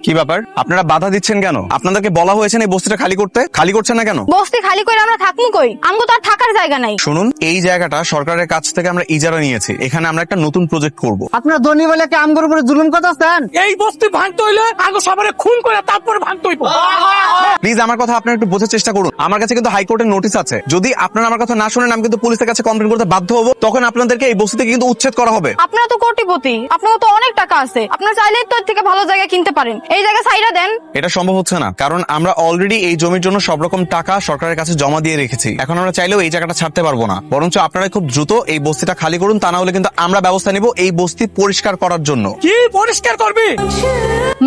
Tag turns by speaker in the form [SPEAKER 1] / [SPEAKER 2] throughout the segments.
[SPEAKER 1] কি ব্যাপার, আপনারা বাধা দিচ্ছেন কেন? আপনাদেরকে বলা হয়েছে এই বস্তিটা খালি করতে, খালি করছেন না কেন?
[SPEAKER 2] বস্তি খালি করে আমরা থাকবো কই? আমগো তো আর থাকার জায়গা নাই।
[SPEAKER 1] শুনুন, এই জায়গাটা সরকারের কাছ থেকে আমরা ইজারা নিয়েছি। এখানে আমরা একটা নতুন প্রজেক্ট করব।
[SPEAKER 3] আপনারা ধনী বলে কি আমগোর উপরে জুলুম করতেছেন?
[SPEAKER 4] এই বস্তি ভাঙতে হইলে আগে সবারে খুন করে তারপরে ভাঙতে হইব।
[SPEAKER 1] প্লিজ আমার কথা আপনারা একটু বোঝার চেষ্টা করুন। আমার কাছে কিন্তু হাইকোর্টের নোটিশ আছে। যদি আপনারা আমার কথা না শুনেন, আমি কিন্তু পুলিশের কাছে কমপ্লেন করতে বাধ্য হব। তখন আপনাদেরকে এই বস্তি থেকে কিন্তু উচ্ছেদ করা হবে।
[SPEAKER 2] আপনারা তো কোটিপতি, আপনার তো অনেক টাকা আছে, আপনারা চাইলেই তো এর থেকে ভালো জায়গা কিনতে পারেন। এই জায়গা সাইরা দেন।
[SPEAKER 1] এটা সম্ভব হচ্ছে না, কারণ আমরা অলরেডি এই জমির জন্য সব রকম টাকা সরকারের কাছে জমা দিয়ে রেখেছি। এখন আমরা চাইলেও এই জায়গাটা ছাড়তে পারবো না। বরঞ্চ আপনারা খুব দ্রুত এই বস্তিটা খালি করুন, তা না হলে কিন্তু আমরা ব্যবস্থা নিব এই বস্তি পরিষ্কার করার জন্য।
[SPEAKER 4] কি পরিষ্কার করবি?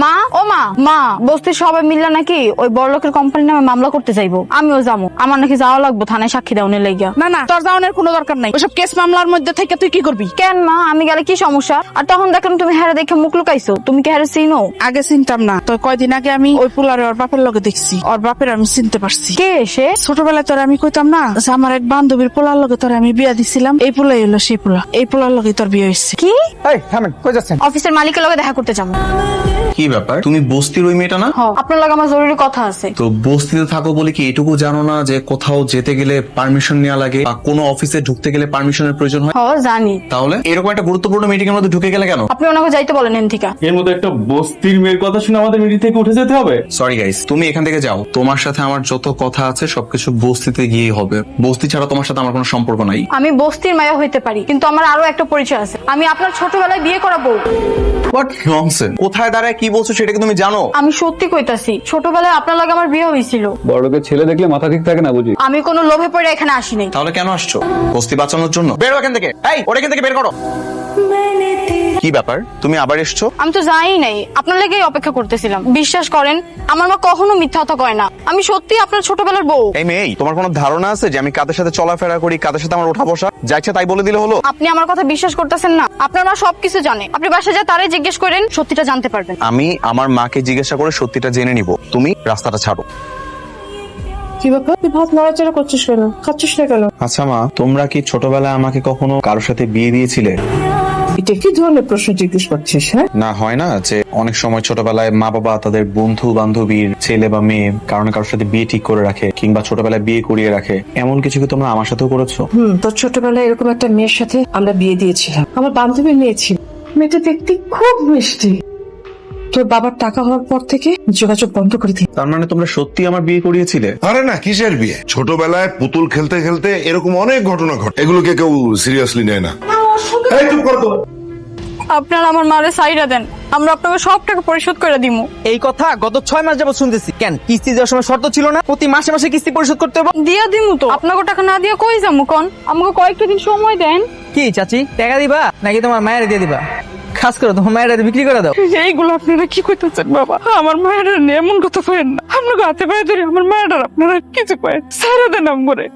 [SPEAKER 2] মা, ও মা, মা, বস্তির সবাই মিললে নাকি ওই বড়লোকের কোম্পানির নামে মামলা করতে চাইবো। আমিও যাবো। আমার নাকি যাওয়া লাগবো থানায় সাক্ষী দেওয়ার লাগিয়া।
[SPEAKER 5] না না, তোর যাওয়ানোর কোনো দরকার নাই। ওসব কেস মামলার মধ্যে থেকে তুই কি করবি?
[SPEAKER 2] কেন মা, আমি গেলে কি সমস্যা? আর তখন দেখলাম তুমি হেরে দেখে মুখ লুকাইছো। তুমি কি হেরে চিনো?
[SPEAKER 5] আগে চিনতাম না, তো কয়দিন আগে আমি ওই পোলারে ওর বাপের লগে দেখছি। ওর বাপের আমি চিনতে পারছি।
[SPEAKER 2] কে সে?
[SPEAKER 5] ছোটবেলায় তোর আমি কইতাম না যে আমার এক বান্ধবীর পোলার লগে তোর আমি বিয়া দিছিলাম। এই পোলাই হলো সেই পোলা। এই পোলার লগে তোর বিয়ে হয়েছে।
[SPEAKER 2] কি?
[SPEAKER 3] এই থামেন, কই যাচ্ছেন?
[SPEAKER 2] অফিসের মালিকের লগে দেখা করতে যাবো।
[SPEAKER 1] কি ব্যাপার, তুমি বস্তির ওই মেয়েটা না?
[SPEAKER 2] আপনার লগে আমার জরুরি কথা আছে।
[SPEAKER 1] তো বস্তিতে থাকো বলে কি এটুকু জানো না যে কোথাও যেতে গেলে পারমিশন নেওয়া লাগে, বা কোনো অফিসে ঢুকতে গেলে পারমিশনের প্রয়োজন হয়?
[SPEAKER 2] জানি।
[SPEAKER 1] তাহলে এরকম একটা গুরুত্বপূর্ণ মিটিং এর মধ্যে ঢুকে গেলে কেন?
[SPEAKER 2] আপনি ওনাকে যাইতে বলেন এনথিকা।
[SPEAKER 6] এর মধ্যে একটা বস্তির মেয়ের কথা শুনে আমাদের মিটিং থেকে উঠে যেতে হবে?
[SPEAKER 1] সরি গাইস, তুমি এখান থেকে যাও। তোমার সাথে আমার যত কথা আছে সবকিছু বস্তিতে গিয়েই হবে। বস্তি ছাড়া তোমার সাথে আমার কোনো সম্পর্ক নাই।
[SPEAKER 2] আমি বস্তির মায়া হইতে পারি, কিন্তু আমার আরো একটা পরিচয় আছে। আমি আপনার ছোটবেলায় বিয়ে করাবো।
[SPEAKER 1] What nonsense! কোথায় দাঁড়ায় কি বলছো সেটা কি তুমি জানো?
[SPEAKER 2] আমি সত্যি কইতাছি, ছোটবেলায় আপনার লগে আমার বিয়ে হয়েছিল।
[SPEAKER 6] বড়লোকের ছেলে দেখলে মাথা ঠিক থাকে না বুঝি?
[SPEAKER 2] আমি কোনো লোভে পড়ে এখানে আসি নাই।
[SPEAKER 1] তাহলে কেন আসছো? বস্তি বাঁচানোর জন্য? বেরো এখান থেকে। এই, ওর এখান থেকে বের করো। কি ব্যাপার, তুমি আবার এসছো?
[SPEAKER 2] আমি তো যাই নাই, আপনার লেগেই অপেক্ষা করতেছিলাম। বিশ্বাস করেন, আমার মা কখনো মিথ্যা কথা কয় না। আমি সত্যি আপনার ছোটবেলার বউ।
[SPEAKER 1] এই মেয়ে, তোমার কোনো ধারণা আছে যে আমি কাদের সাথে চলাফেরা করি, কাদের সাথে আমার ওঠা বসা? যা ইচ্ছা তাই বলে দিলে হলো?
[SPEAKER 2] আপনি আমার কথা বিশ্বাস করতেছেন না। আপনার মা সবকিছু জানে। আপনি বাসায় যা তারে জিজ্ঞেস করেন, সত্যিটা জানতে পারবেন।
[SPEAKER 1] আমি আমার মাকে জিজ্ঞাসা করে সত্যিটা জেনে নিব। তুমি রাস্তাটা ছাড়ো।
[SPEAKER 5] কি ব্যাপার? তুই ভাত নড়াচড়া করছিস কেন? খাচ্ছিস না কেন?
[SPEAKER 1] আচ্ছা মা, তোমরা কি ছোটবেলায় আমাকে কখনো কারোর সাথে বিয়ে দিয়েছিলে?
[SPEAKER 5] এটা কি ধরনের প্রশ্ন জিজ্ঞেস করছিস? হ্যাঁ,
[SPEAKER 1] না, হয় না যে অনেক সময় ছোটবেলায় মা বাবা তাদের বন্ধু বান্ধবীর ছেলে বা মেয়ে কারোর সাথে বিয়ে ঠিক করে রাখে, কিংবা ছোটবেলায় বিয়ে করিয়ে রাখে। এমন কিছু কি তোমরা আমার সাথেও করেছো?
[SPEAKER 7] তোর ছোটবেলায় এরকম একটা মেয়ের সাথে আমরা বিয়ে দিয়েছিলাম। আমার বান্ধবীর মেয়ে ছিল। মেয়েটা দেখতে খুব মিষ্টি। তোর বাবার টাকা হওয়ার পর থেকে যোগাযোগ বন্ধ করে দিই।
[SPEAKER 1] তার মানে তোমরা সত্যি আমার বিয়ে করিয়েছিলে?
[SPEAKER 8] আরে না, কিসের বিয়ে? ছোটবেলায় পুতুল খেলতে খেলতে এরকম অনেক ঘটনা ঘটে, এগুলোকে কেউ সিরিয়াসলি নেয় না। এই চুপ কর তো।
[SPEAKER 2] আপনারা আমার মারে সাইরা দেন, আমরা আপনাকে সব টাকা পরিশোধ করে দিমু।
[SPEAKER 3] এই কথা গত 6 মাস যাবত শুনতেছি। কেন, কিস্তি দেওয়ার সময় শর্ত ছিল না প্রতি মাসে মাসে কিস্তি পরিশোধ করতে হবে?
[SPEAKER 2] দিয়া দিমু তো। আপনাকে টাকা না দিয়া কই যামু কোন? আমাকে কয়েকটা দিন সময় দেন।
[SPEAKER 3] কি চাচি, টাকা দিবা নাকি তোমার মায়ের দিয়ে দিবা? খাস করে তোমার মায়ের বিক্রি করে দাও।
[SPEAKER 5] এইগুলো আপনারা কি কইতেছেন বাবা? আমার মায়ের এমন কথা কইেন না। আপনাকে হাতে পায়ে ধরে আমার মায়ের আপনারা কিছু কয়েন, সারা দেন আমগরে।